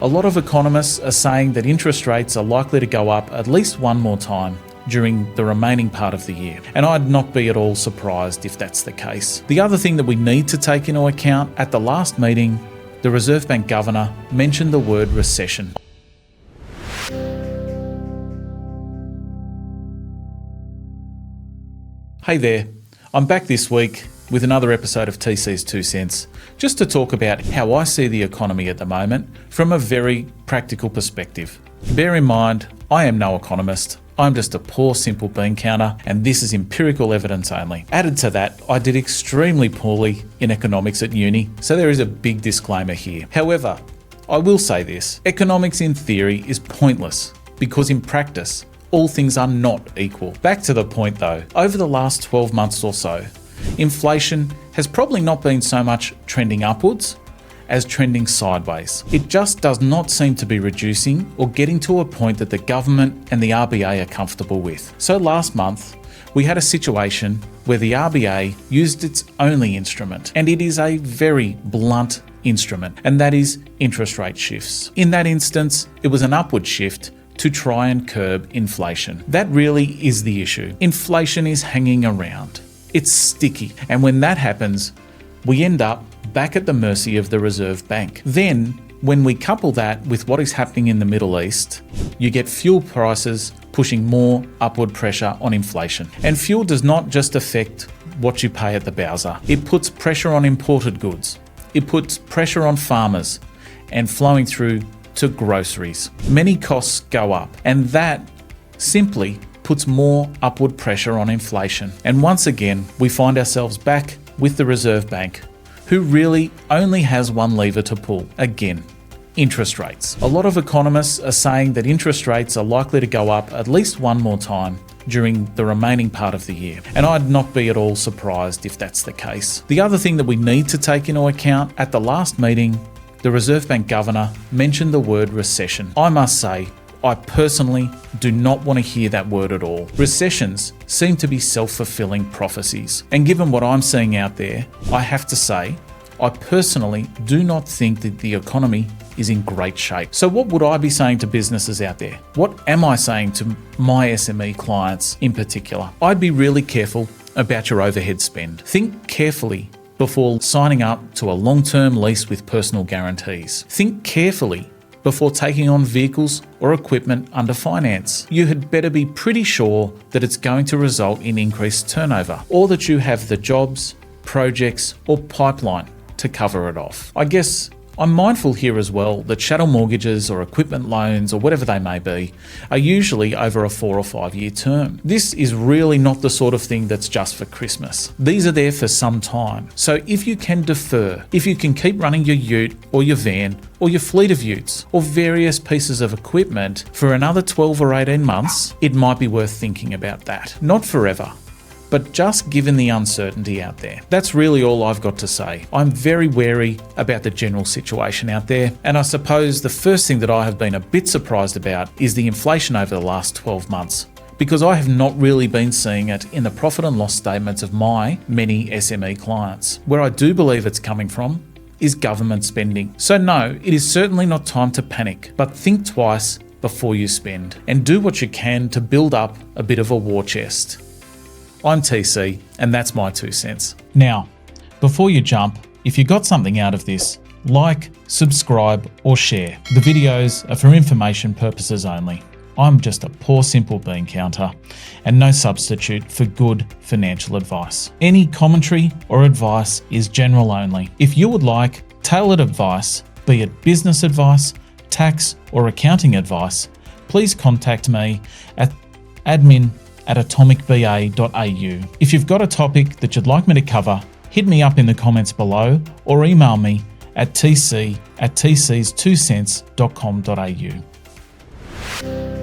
A lot of economists are saying that interest rates are likely to go up at least one more time during the remaining part of the year, and I'd not be at all surprised if that's the case. The other thing that we need to take into account, at the last meeting, the Reserve Bank governor mentioned the word recession. Hey there, I'm back this week with another episode of TC's 2 cents, just to talk about how I see the economy at the moment from a very practical perspective. Bear in mind, I am no economist. I'm just a poor, simple bean counter, and this is empirical evidence only. Added to that, I did extremely poorly in economics at uni, so there is a big disclaimer here. However, I will say this: economics in theory is pointless, because in practice, all things are not equal. Back to the point though, over the last 12 months or so, inflation has probably not been so much trending upwards as trending sideways. It just does not seem to be reducing or getting to a point that the government and the RBA are comfortable with. So last month, we had a situation where the RBA used its only instrument, and it is a very blunt instrument, and that is interest rate shifts. In that instance, it was an upward shift to try and curb inflation. That really is the issue. Inflation is hanging around. It's sticky, and when that happens, we end up back at the mercy of the Reserve Bank. Then, when we couple that with what is happening in the Middle East, you get fuel prices pushing more upward pressure on inflation. And fuel does not just affect what you pay at the bowser. It puts pressure on imported goods. It puts pressure on farmers, and flowing through to groceries. Many costs go up, and that simply puts more upward pressure on inflation. And once again, we find ourselves back with the Reserve Bank, who really only has one lever to pull. Again, interest rates. A lot of economists are saying that interest rates are likely to go up at least one more time during the remaining part of the year, and I'd not be at all surprised if that's the case. The other thing that we need to take into account, at the last meeting, the Reserve Bank governor mentioned the word recession. I must say, I personally do not want to hear that word at all. Recessions seem to be self-fulfilling prophecies, and given what I'm seeing out there, I have to say, I personally do not think that the economy is in great shape. So what would I be saying to businesses out there? What am I saying to my SME clients in particular? I'd be really careful about your overhead spend. Think carefully before signing up to a long-term lease with personal guarantees. Think carefully before taking on vehicles or equipment under finance. You had better be pretty sure that it's going to result in increased turnover, or that you have the jobs, projects, or pipeline to cover it off. I guess I'm mindful here as well that chattel mortgages or equipment loans, or whatever they may be, are usually over a 4 or 5 year term. This is really not the sort of thing that's just for Christmas. These are there for some time. So if you can defer, if you can keep running your ute or your van or your fleet of utes or various pieces of equipment for another 12 or 18 months, it might be worth thinking about that. Not forever, but just given the uncertainty out there. That's really all I've got to say. I'm very wary about the general situation out there, and I suppose the first thing that I have been a bit surprised about is the inflation over the last 12 months, because I have not really been seeing it in the profit and loss statements of my many SME clients. Where I do believe it's coming from is government spending. So no, it is certainly not time to panic, but think twice before you spend, and do what you can to build up a bit of a war chest. I'm TC, and that's my 2 cents. Now, before you jump, if you got something out of this, like, subscribe, or share. The videos are for information purposes only. I'm just a poor, simple bean counter, and no substitute for good financial advice. Any commentary or advice is general only. If you would like tailored advice, be it business advice, tax, or accounting advice, please contact me at admin@atomicba.au. If you've got a topic that you'd like me to cover, hit me up in the comments below or email me at tc@tcs2cents.com.au.